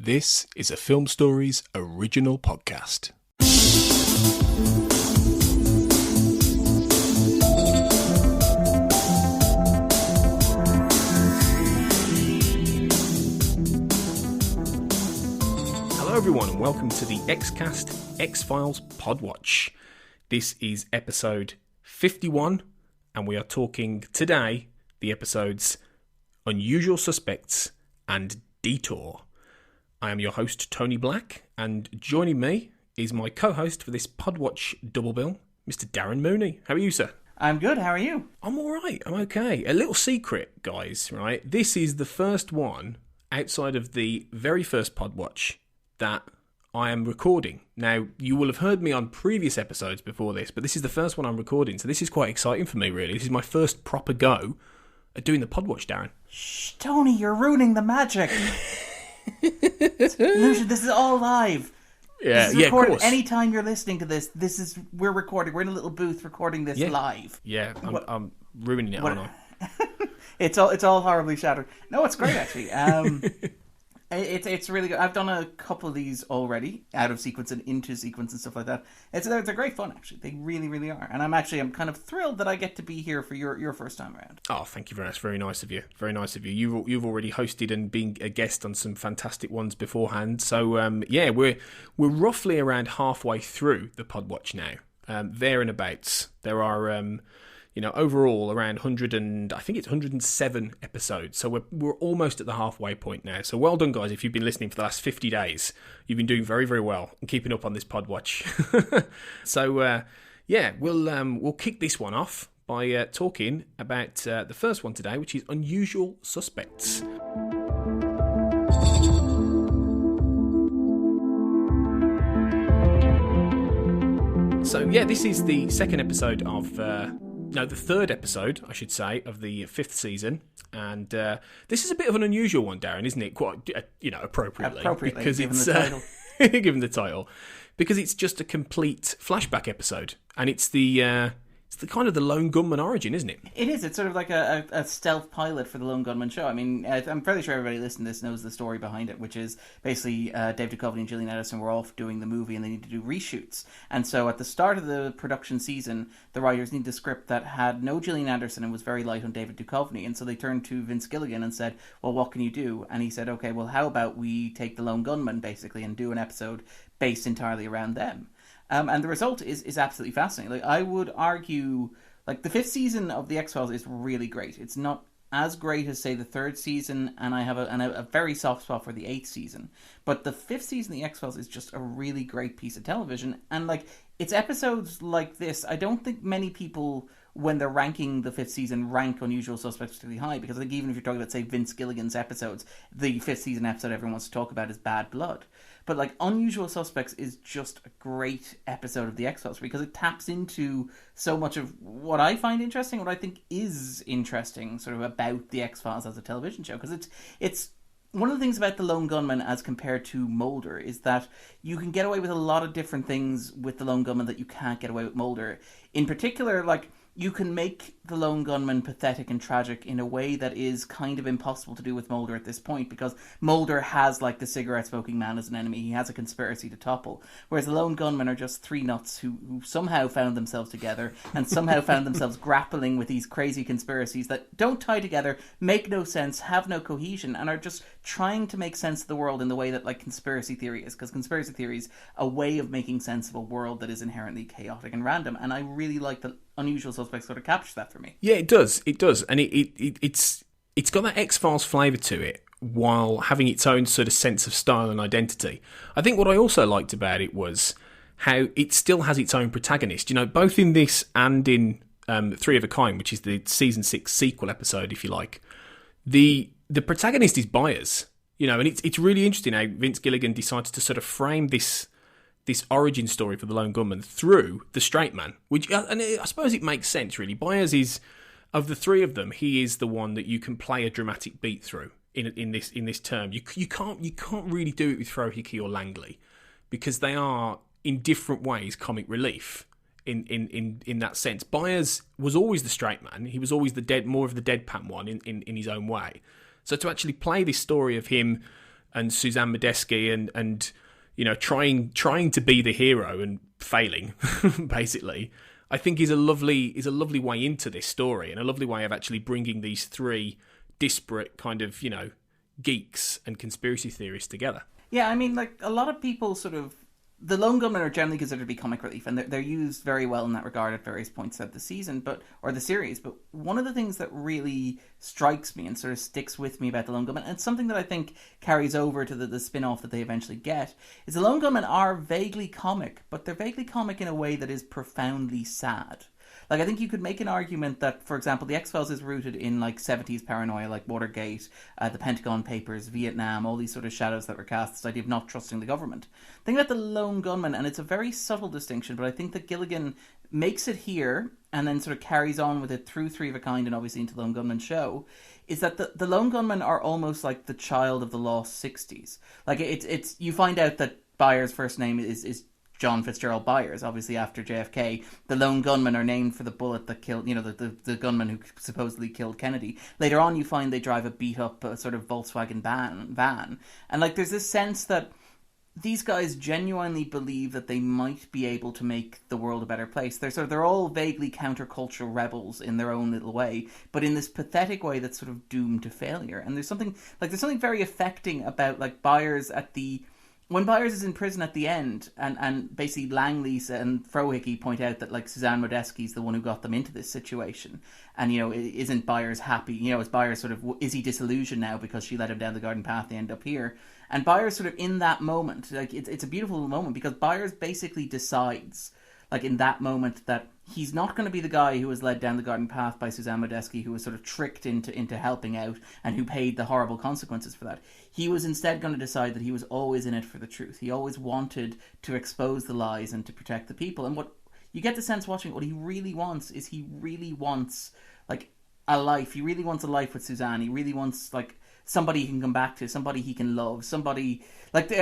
This is a Film Stories original podcast. Hello everyone and welcome to the Xcast X-Files Podwatch. This is episode 51 and we are talking today the episodes Unusual Suspects and Detour. I am your host, Tony Black, and joining me is my co-host for this Podwatch double bill, Mr. Darren Mooney. How are you, sir? I'm good, how are you? I'm alright, I'm okay. A little secret, guys, right? This is the first one, outside of the very first Podwatch, that I am recording. Now, you will have heard me on previous episodes before this, but this is the first one I'm recording, so this is quite exciting for me, really. This is my first proper go at doing the Podwatch, Darren. Shh, Tony, you're ruining the magic. Illusion, this is all live. Yeah, this is recorded. Of course. Anytime you're listening to this, we're recording. We're in a little booth recording this live. Yeah, I'm ruining it, aren't I? It's all horribly shattered. No, it's great actually. It's really good. I've done a couple of these already, out of sequence and into sequence and stuff like that. They're great fun, actually. They really, really are. And I'm kind of thrilled that I get to be here for your first time around. Oh, thank you very much. Very nice of you. Very nice of you. You've already hosted and been a guest on some fantastic ones beforehand. So we're roughly around halfway through the Podwatch now. There and abouts. There are overall around 107 episodes. So we're almost at the halfway point now. So well done, guys. If you've been listening for the last 50 days, you've been doing very, very well and keeping up on this Podwatch. So we'll kick this one off by talking about the first one today, which is Unusual Suspects. So this is the second episode of the third episode, I should say, of the fifth season, and this is a bit of an unusual one, Darren, isn't it? Quite, appropriately because given it's the title. given the title, because it's just a complete flashback episode, and it's the kind of the lone gunman origin, isn't it? It is. It's sort of like a stealth pilot for the Lone Gunman show. I mean, I'm fairly sure everybody listening to this knows the story behind it, which is basically Dave Duchovny and Gillian Anderson were off doing the movie and they need to do reshoots. And so at the start of the production season, the writers needed a script that had no Gillian Anderson and was very light on David Duchovny. And so they turned to Vince Gilligan and said, well, what can you do? And he said, okay, well, how about we take the Lone Gunman, basically, and do an episode based entirely around them. And the result is absolutely fascinating. Like, I would argue, like, the fifth season of The X-Files is really great. It's not as great as, say, the third season, and I have a very soft spot for the eighth season. But the fifth season of The X-Files is just a really great piece of television. And, like, it's episodes like this. I don't think many people, when they're ranking the fifth season, rank Unusual Suspects particularly high. Because I think even if you're talking about, say, Vince Gilligan's episodes, the fifth season episode everyone wants to talk about is Bad Blood. But, like, Unusual Suspects is just a great episode of The X-Files because it taps into so much of what I find interesting, what I think is interesting sort of about The X-Files as a television show. Because it's one of the things about The Lone Gunman as compared to Mulder is that you can get away with a lot of different things with The Lone Gunman that you can't get away with Mulder. In particular, like, you can make the Lone Gunman pathetic and tragic in a way that is kind of impossible to do with Mulder at this point, because Mulder has, like, the cigarette-smoking man as an enemy. He has a conspiracy to topple. Whereas the Lone Gunman are just three nuts who somehow found themselves together and somehow found themselves grappling with these crazy conspiracies that don't tie together, make no sense, have no cohesion, and are just trying to make sense of the world in the way that, like, conspiracy theory is. Because conspiracy theory is a way of making sense of a world that is inherently chaotic and random. And I really like that Unusual Suspects sort of captures that for me. Yeah, it does, and it's got that X-Files flavour to it while having its own sort of sense of style and identity. I think what I also liked about it was how it still has its own protagonist, both in this and in Three of a Kind, which is the season 6 sequel episode, if you like. The protagonist is Byers, and it's really interesting how Vince Gilligan decides to sort of frame this origin story for the Lone Gunman through the straight man, which, and I suppose it makes sense, really. Byers is, of the three of them, he is the one that you can play a dramatic beat through in this term. You can't really do it with Frohike or Langley because they are in different ways comic relief in that sense. Byers was always the straight man. He was always more of the deadpan one in his own way. So to actually play this story of him and Suzanne Medeski and trying to be the hero and failing, basically, I think is a lovely way into this story, and a lovely way of actually bringing these three disparate kind of, geeks and conspiracy theorists together. Yeah, I mean, like, a lot of people sort of... The Lone Gunmen are generally considered to be comic relief, and they're used very well in that regard at various points of the season, or the series. But one of the things that really strikes me and sort of sticks with me about the Lone Gunmen, and it's something that I think carries over to the spin-off that they eventually get, is the Lone Gunmen are vaguely comic, but they're vaguely comic in a way that is profoundly sad. Like, I think you could make an argument that, for example, the X-Files is rooted in, like, 70s paranoia, like Watergate, the Pentagon Papers, Vietnam, all these sort of shadows that were cast, this idea of not trusting the government. Think about the Lone Gunmen, and it's a very subtle distinction, but I think that Gilligan makes it here, and then sort of carries on with it through Three of a Kind and obviously into the Lone Gunmen show, is that the Lone Gunmen are almost like the child of the lost 60s. Like, it's you find out that Byers' first name is John Fitzgerald Byers, obviously after JFK. The Lone Gunmen are named for the bullet that killed, the gunman who supposedly killed Kennedy. Later on, you find they drive a beat-up sort of Volkswagen van. And, like, there's this sense that these guys genuinely believe that they might be able to make the world a better place. They're all vaguely countercultural rebels in their own little way, but in this pathetic way that's sort of doomed to failure. And there's something very affecting about, like, Byers when Byers is in prison at the end, and basically Langley and Frohickey point out that, like, Suzanne Modeski's the one who got them into this situation, and, isn't Byers happy? Is Byers sort of, is he disillusioned now because she led him down the garden path, they end up here? And Byers sort of in that moment, like, it's a beautiful moment, because Byers basically decides, like, in that moment, that he's not going to be the guy who was led down the garden path by Suzanne Modeski, who was sort of tricked into helping out and who paid the horrible consequences for that. He was instead going to decide that he was always in it for the truth. He always wanted to expose the lies and to protect the people. And what you get the sense watching, what he really wants is like a life. He really wants a life with Suzanne. He really wants, like, somebody he can come back to, somebody he can love, somebody like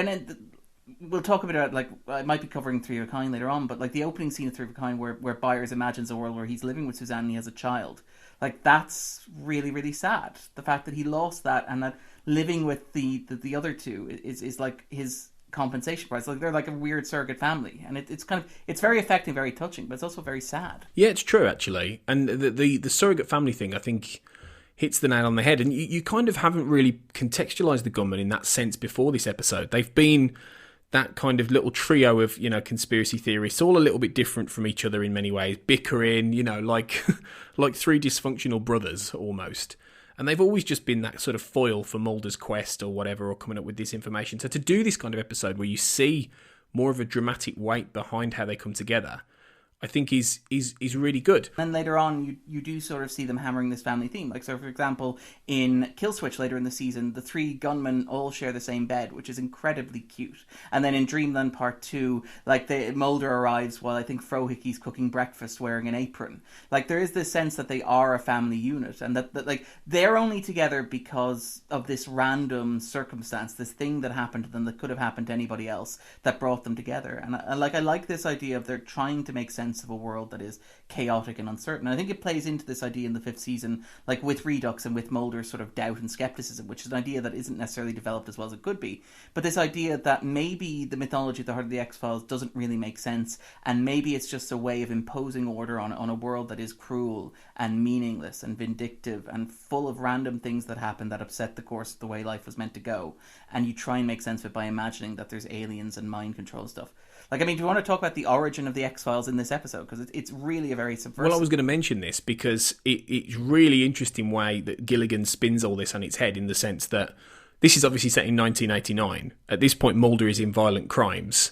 we'll talk a bit about, like, I might be covering Three of a Kind later on, but, like, the opening scene of Three of a Kind where Byers imagines a world where he's living with Suzanne and he has a child. Like, that's really, really sad. The fact that he lost that, and that living with the other two is like his compensation price. Like, they're like a weird surrogate family, and it's very affecting, very touching, but it's also very sad. Yeah, it's true, actually. And the surrogate family thing, I think, hits the nail on the head. And you kind of haven't really contextualized the gunmen in that sense before this episode. They've been that kind of little trio of, conspiracy theorists, all a little bit different from each other in many ways, bickering, like like three dysfunctional brothers almost. And they've always just been that sort of foil for Mulder's quest or whatever, or coming up with this information. So to do this kind of episode where you see more of a dramatic weight behind how they come together, I think is really good. And later on, you do sort of see them hammering this family theme. Like, so for example, in Kill Switch later in the season, the three gunmen all share the same bed, which is incredibly cute. And then in Dreamland Part 2, like, Mulder arrives while I think Frohickey's cooking breakfast wearing an apron. Like, there is this sense that they are a family unit, and that like, they're only together because of this random circumstance, this thing that happened to them that could have happened to anybody else that brought them together. And I like this idea of they're trying to make sense of a world that is chaotic and uncertain. I think it plays into this idea in the 5th season, like with Redux and with Mulder's sort of doubt and skepticism, which is an idea that isn't necessarily developed as well as it could be. But this idea that maybe the mythology at the heart of the X-Files doesn't really make sense, and maybe it's just a way of imposing order on a world that is cruel and meaningless and vindictive and full of random things that happen that upset the course of the way life was meant to go. And you try and make sense of it by imagining that there's aliens and mind control stuff. Like, I mean, do you want to talk about the origin of the X-Files in this episode? Because it's really a very subversive... Well, I was going to mention this because it's really interesting way that Gilligan spins all this on its head, in the sense that this is obviously set in 1989. At this point, Mulder is in violent crimes,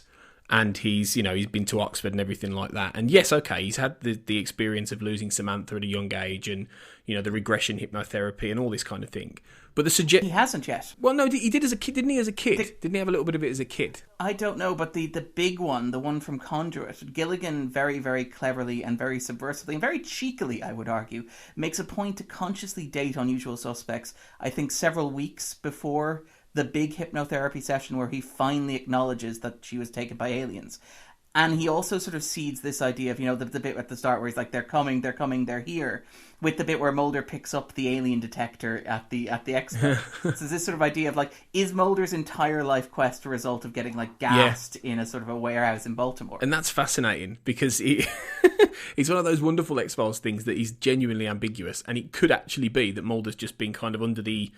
and he's been to Oxford and everything like that. And yes, okay, he's had the experience of losing Samantha at a young age, and, the regression hypnotherapy and all this kind of thing. But he hasn't yet. Well, no, he did as a kid, didn't he? As a kid, didn't he have a little bit of it as a kid? I don't know, but the big one, the one from Conduit, Gilligan very, very cleverly and very subversively and very cheekily, I would argue, makes a point to consciously date Unusual Suspects, I think several weeks before the big hypnotherapy session where he finally acknowledges that she was taken by aliens. And he also sort of seeds this idea of, the bit at the start where he's like, they're coming, they're here. with the bit where Mulder picks up the alien detector at the expo. So this sort of idea of like, is Mulder's entire life quest a result of getting like gassed in a sort of a warehouse in Baltimore? And that's fascinating because it's one of those wonderful X-Files things that is genuinely ambiguous, and it could actually be that Mulder's just been kind of under the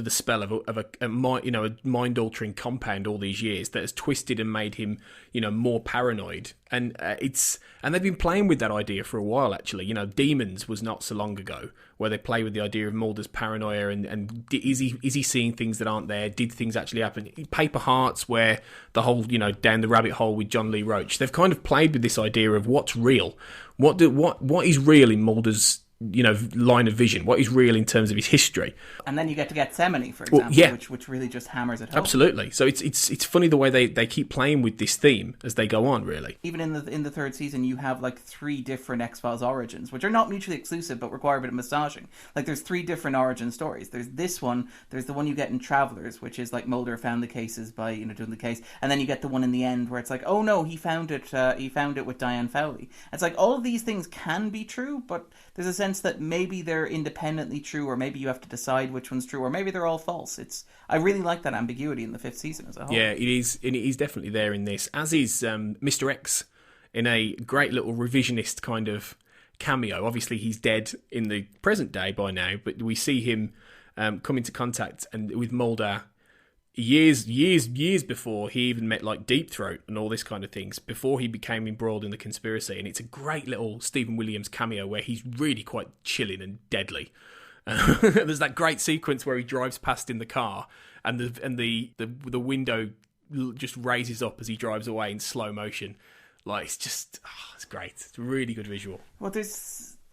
spell of a mind-altering compound all these years that has twisted and made him, more paranoid. And they've been playing with that idea for a while, actually. Demons was not so long ago, where they play with the idea of Mulder's paranoia and is he seeing things that aren't there? Did things actually happen? Paper Hearts, where the whole, down the rabbit hole with John Lee Roach, they've kind of played with this idea of what's real. What is real in Mulder's line of vision, what is real in terms of his history. And then you get to Gethsemane, for example, which really just hammers it home. Absolutely. So it's funny the way they keep playing with this theme as they go on, really. Even in the third season, you have like 3 different X-Files origins, which are not mutually exclusive but require a bit of massaging. Like there's 3 different origin stories. There's this one, there's the one you get in Travelers, which is like Mulder found the cases by doing the case, and then you get the one in the end where it's like, oh no, he found it with Diane Fowley. It's like all of these things can be true, but there's a sense that maybe they're independently true, or maybe you have to decide which one's true, or maybe they're all false. I really like that ambiguity in the 5th season as a whole. Yeah, it is, and it is definitely there in this, as is Mr. X in a great little revisionist kind of cameo. Obviously, he's dead in the present day by now, but we see him come into contact and with Mulder years before he even met like Deep Throat and all this kind of things, before he became embroiled in the conspiracy. And it's a great little Stephen Williams cameo where he's really quite chilling and deadly. There's that great sequence where he drives past in the car and the window just raises up as he drives away in slow motion. Like, it's just, it's great. It's a really good visual. Well,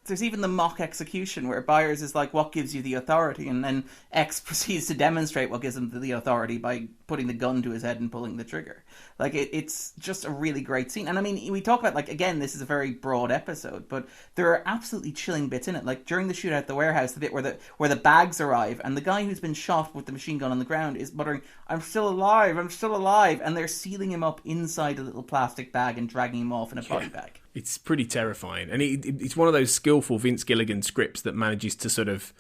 there's even the mock execution where Byers is like, what gives you the authority? And then X proceeds to demonstrate what gives him the authority by putting the gun to his head and pulling the trigger. Like, it's just a really great scene. And I mean, we talk about, like, again, this is a very broad episode, but there are absolutely chilling bits in it. Like, during the shootout at the warehouse, the bit where the bags arrive, and the guy who's been shot with the machine gun on the ground is muttering, I'm still alive, I'm still alive. And they're sealing him up inside a little plastic bag and dragging him off in a body bag. It's pretty terrifying. And it's one of those skillful Vince Gilligan scripts that manages to sort of,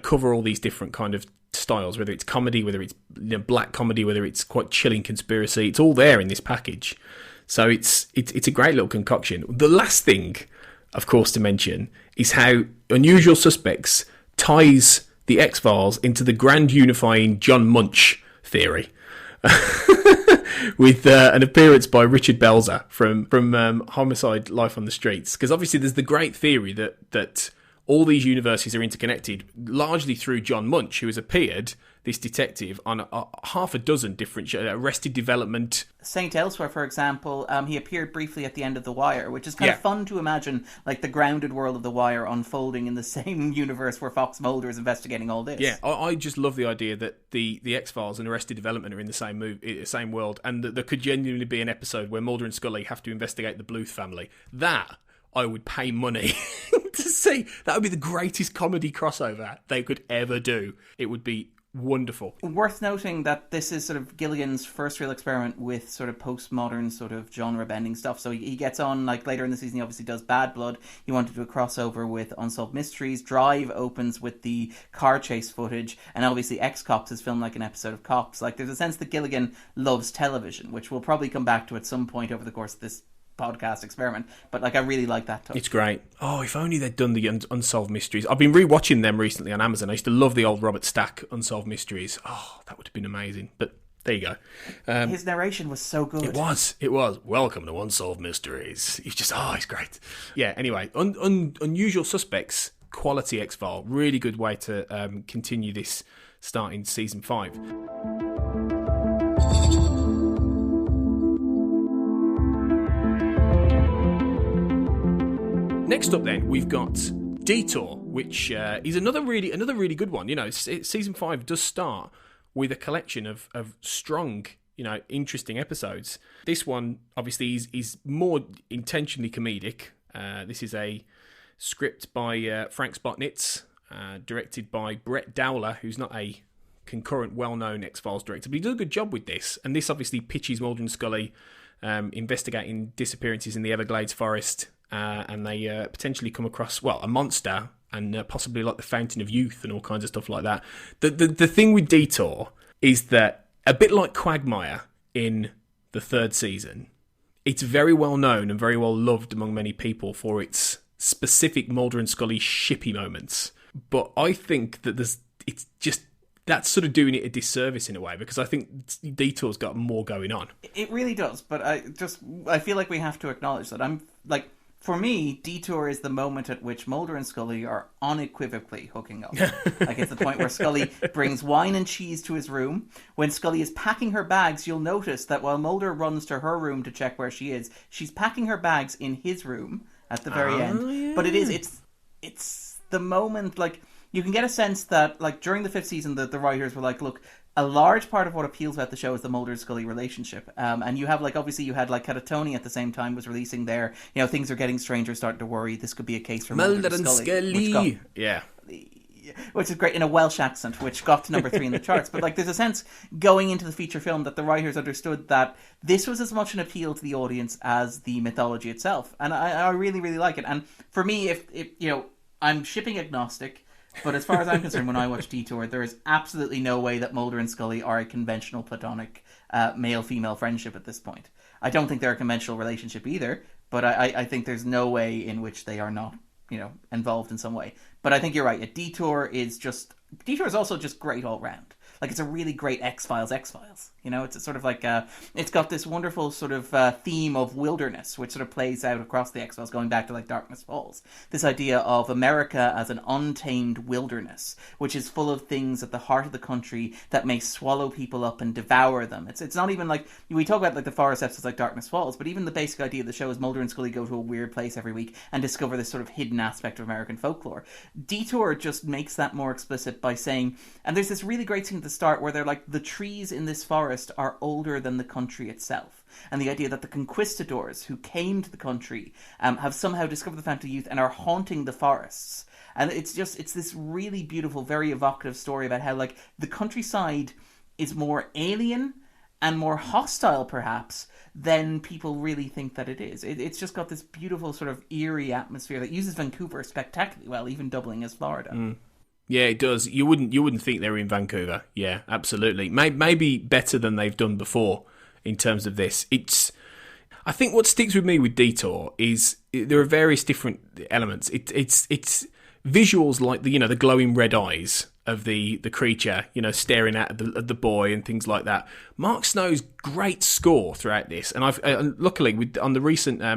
cover all these different kind of styles, whether it's comedy, whether it's black comedy, whether it's quite chilling conspiracy. It's all there in this package. So it's a great little concoction. The last thing, of course, to mention is how Unusual Suspects ties the X-Files into the grand unifying John Munch theory. With an appearance by Richard Belzer from Homicide: Life on the Streets, because obviously there's the great theory that all these universes are interconnected, largely through John Munch, who has appeared, this detective, on half a dozen different shows. Arrested Development. Saint Elsewhere, for example, he appeared briefly at the end of The Wire, which is kind of fun to imagine, like the grounded world of The Wire unfolding in the same universe where Fox Mulder is investigating all this. Yeah, I just love the idea that the X-Files and Arrested Development are in the same world, and that there could genuinely be an episode where Mulder and Scully have to investigate the Bluth family. That I would pay money to see. That would be the greatest comedy crossover they could ever do. It would be wonderful. Worth noting that this is sort of Gilligan's first real experiment with sort of postmodern sort of genre-bending stuff. So he gets on, like later in the season, he obviously does Bad Blood. He wanted to do a crossover with Unsolved Mysteries. Drive opens with the car chase footage. And obviously X-Cops is filmed like an episode of Cops. Like, there's a sense that Gilligan loves television, which we'll probably come back to at some point over the course of this podcast experiment, but like I really like that touch. It's great. Oh, if only they'd done the Unsolved Mysteries. I've been rewatching them recently on Amazon. I used to love the old Robert Stack Unsolved Mysteries. Oh, that would have been amazing. But there you go. His narration was so good. It was. Welcome to Unsolved Mysteries. He's just, he's great. Yeah, anyway, Unusual Suspects, quality X-File. Really good way to continue this starting season 5. Next up, then, we've got Detour, which is another really good one. Season 5 does start with a collection of strong, interesting episodes. This one, obviously, is more intentionally comedic. This is a script by Frank Spotnitz, directed by Brett Dowler, who's not a concurrent, well-known X-Files director, but he does a good job with this. And this obviously pitches Mulder and Scully investigating disappearances in the Everglades forest. And they potentially come across, a monster and possibly like the Fountain of Youth and all kinds of stuff like that. The thing with Detour is that, a bit like Quagmire in the third season, it's very well known and very well loved among many people for its specific Mulder and Scully shippy moments. But I think that that's sort of doing it a disservice in a way, because I think Detour's got more going on. It really does, but I feel like we have to acknowledge that. For me, Detour is the moment at which Mulder and Scully are unequivocally hooking up. Like, it's the point where Scully brings wine and cheese to his room. When Scully is packing her bags, you'll notice that while Mulder runs to her room to check where she is, she's packing her bags in his room at the very end. Yeah. But it's the moment, like, you can get a sense that, like, during the fifth season, the writers were like, look, a large part of what appeals about the show is the Mulder and Scully relationship. And you have, like, obviously you had, like, Catatoni at the same time was releasing their, things are getting stranger, starting to worry. This could be a case for Mulder and Scully. Which is great, in a Welsh accent, which got to number 3 in the charts. But, like, there's a sense going into the feature film that the writers understood that this was as much an appeal to the audience as the mythology itself. And I really, really like it. And for me, if I'm shipping agnostic, but as far as I'm concerned, when I watch Detour, there is absolutely no way that Mulder and Scully are a conventional platonic male-female friendship at this point. I don't think they're a conventional relationship either, but I think there's no way in which they are not, involved in some way. But I think you're right. Detour is also just great all round. Like, it's a really great X-Files. It's sort of like it's got this wonderful sort of theme of wilderness, which sort of plays out across the X-Files, going back to, like, Darkness Falls. This idea of America as an untamed wilderness, which is full of things at the heart of the country that may swallow people up and devour them. It's not even like, we talk about, like, the forest episodes like Darkness Falls, but even the basic idea of the show is Mulder and Scully go to a weird place every week and discover this sort of hidden aspect of American folklore. Detour just makes that more explicit by saying, and there's this really great scene at the start where they're like, the trees in this forest are older than the country itself. And the idea that the conquistadors who came to the country have somehow discovered the Fountain of Youth and are haunting the forests. And it's this really beautiful, very evocative story about how, like, the countryside is more alien and more hostile, perhaps, than people really think that it is. It's just got this beautiful sort of eerie atmosphere that uses Vancouver spectacularly well, even doubling as Florida. Mm. Yeah, it does. You wouldn't think they were in Vancouver. Yeah, absolutely. Maybe better than they've done before in terms of this. I think what sticks with me with Detour is there are various different elements. It's visuals like the glowing red eyes of the creature, staring at the boy and things like that. Mark Snow's great score throughout this, and I've luckily on the recent, I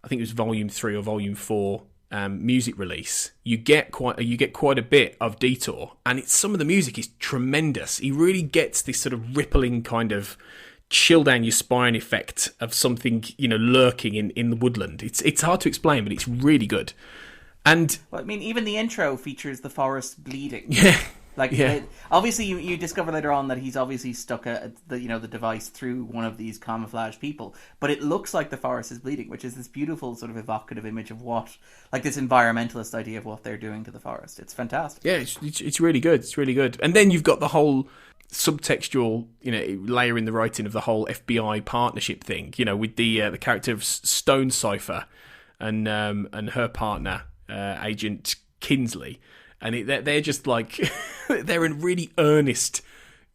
think it was Volume 3 or Volume 4. Music release, you get quite a bit of Detour, and some of the music is tremendous. He really gets this sort of rippling kind of chill down your spine effect of something lurking in the woodland. It's hard to explain, but it's really good. And well, I mean, even the intro features the forest bleeding. Yeah. Obviously, you discover later on that he's obviously stuck the device through one of these camouflage people, but it looks like the forest is bleeding, which is this beautiful sort of evocative image of what, like, this environmentalist idea of what they're doing to the forest. It's fantastic. Yeah, it's really good. It's really good. And then you've got the whole subtextual, layer in the writing of the whole FBI partnership thing. With the character of Stone Cipher and her partner, Agent Kinsley. And they're just like, they're a really earnest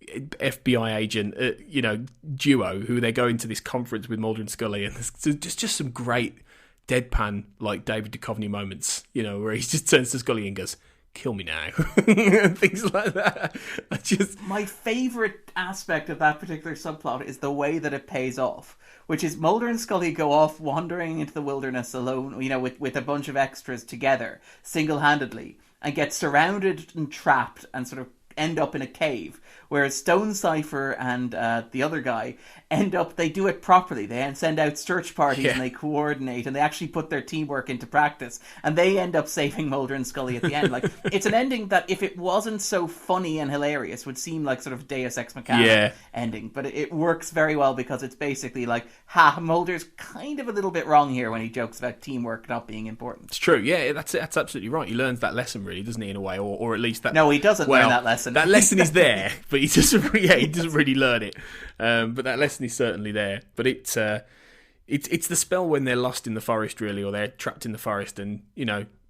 FBI agent, duo who they're going to this conference with Mulder and Scully, and there's just some great deadpan, like, David Duchovny moments, where he just turns to Scully and goes, "Kill me now," and things like that. My favourite aspect of that particular subplot is the way that it pays off, which is Mulder and Scully go off wandering into the wilderness alone, with a bunch of extras together, single-handedly, and get surrounded and trapped and sort of end up in a cave, whereas Stone Cipher and the other guy they do it properly. They send out search parties and they coordinate and they actually put their teamwork into practice, and they end up saving Mulder and Scully at the end. Like, it's an ending that, if it wasn't so funny and hilarious, would seem like sort of Deus Ex Machina ending, but it works very well because it's basically like, Mulder's kind of a little bit wrong here when he jokes about teamwork not being important. It's true. Yeah, that's absolutely right. He learns that lesson, really, doesn't he, in a way, or at least that. No, he doesn't learn that lesson. That lesson is there, but he doesn't really learn it. But that lesson is certainly there. But it's the spell when they're lost in the forest, really, or they're trapped in the forest, and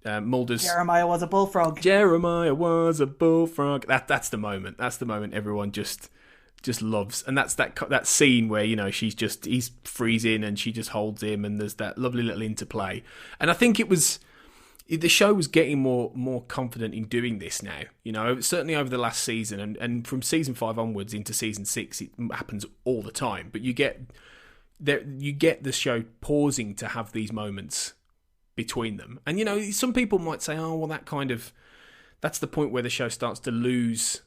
Mulder's Jeremiah was a bullfrog. Jeremiah was a bullfrog. That's the moment. That's the moment everyone just loves, and that's that scene where he's freezing and she just holds him, and there's that lovely little interplay. And I think the show was getting more confident in doing this now. Certainly over the last season, and from season 5 onwards into season 6, it happens all the time. But you get the show pausing to have these moments between them. And some people might say, oh well, that's the point where the show starts to lose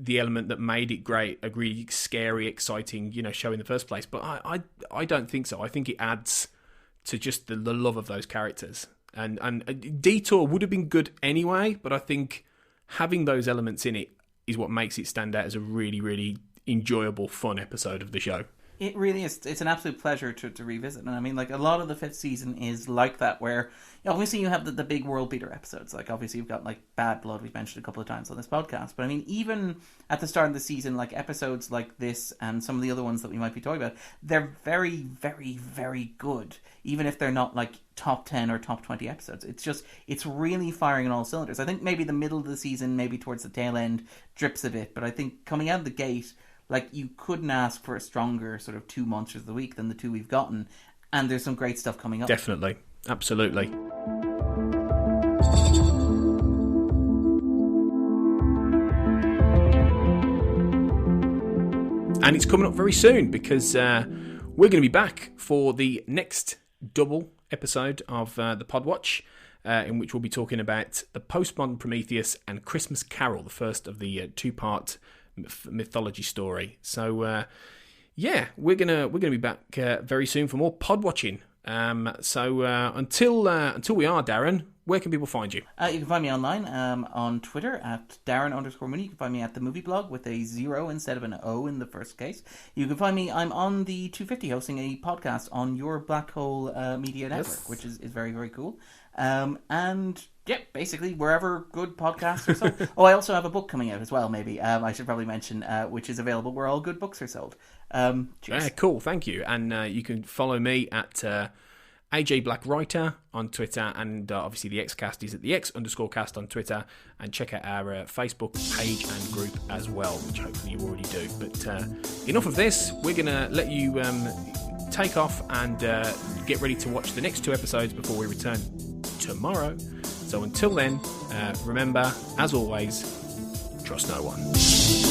the element that made it great, a really scary, exciting, show in the first place. But I don't think so. I think it adds to just the love of those characters. And Detour would have been good anyway, but I think having those elements in it is what makes it stand out as a really, really enjoyable, fun episode of the show. It really is. It's an absolute pleasure to revisit. And I mean, like, a lot of the 5th season is like that, where obviously you have the big world beater episodes. Like, obviously you've got, like, Bad Blood, we've mentioned a couple of times on this podcast. But I mean, even at the start of the season, like, episodes like this and some of the other ones that we might be talking about, they're very, very, very good. Even if they're not, like, top 10 or top 20 episodes. It's really firing on all cylinders. I think maybe the middle of the season, maybe towards the tail end, drips a bit. But I think coming out of the gate, like, you couldn't ask for a stronger sort of 2 monsters of the week than the 2 we've gotten. And there's some great stuff coming up. Definitely. Absolutely. And it's coming up very soon, because we're going to be back for the next double episode of the Podwatch, in which we'll be talking about the Postmodern Prometheus and Christmas Carol, the first of the 2-part mythology story. So we're gonna be back very soon for more pod watching. So until we are, Darren, where can people find you? You can find me online on Twitter at Darren_Mooney. You can find me at the Movie Blog with a 0 instead of an O in the first case. You can find me, I'm on the 250 hosting a podcast on your Black Hole Media Network, which is very, very cool. And yeah, basically wherever good podcasts are sold. Oh, I also have a book coming out as well, maybe. I should probably mention, which is available where all good books are sold. Cool, thank you. And you can follow me at AJ Black Writer on Twitter, and obviously the Xcast is at the X_cast on Twitter, and check out our Facebook page and group as well, which hopefully you already do. But enough of this. We're going to let you take off and get ready to watch the next 2 episodes before we return tomorrow. So until then, remember, as always, trust no one.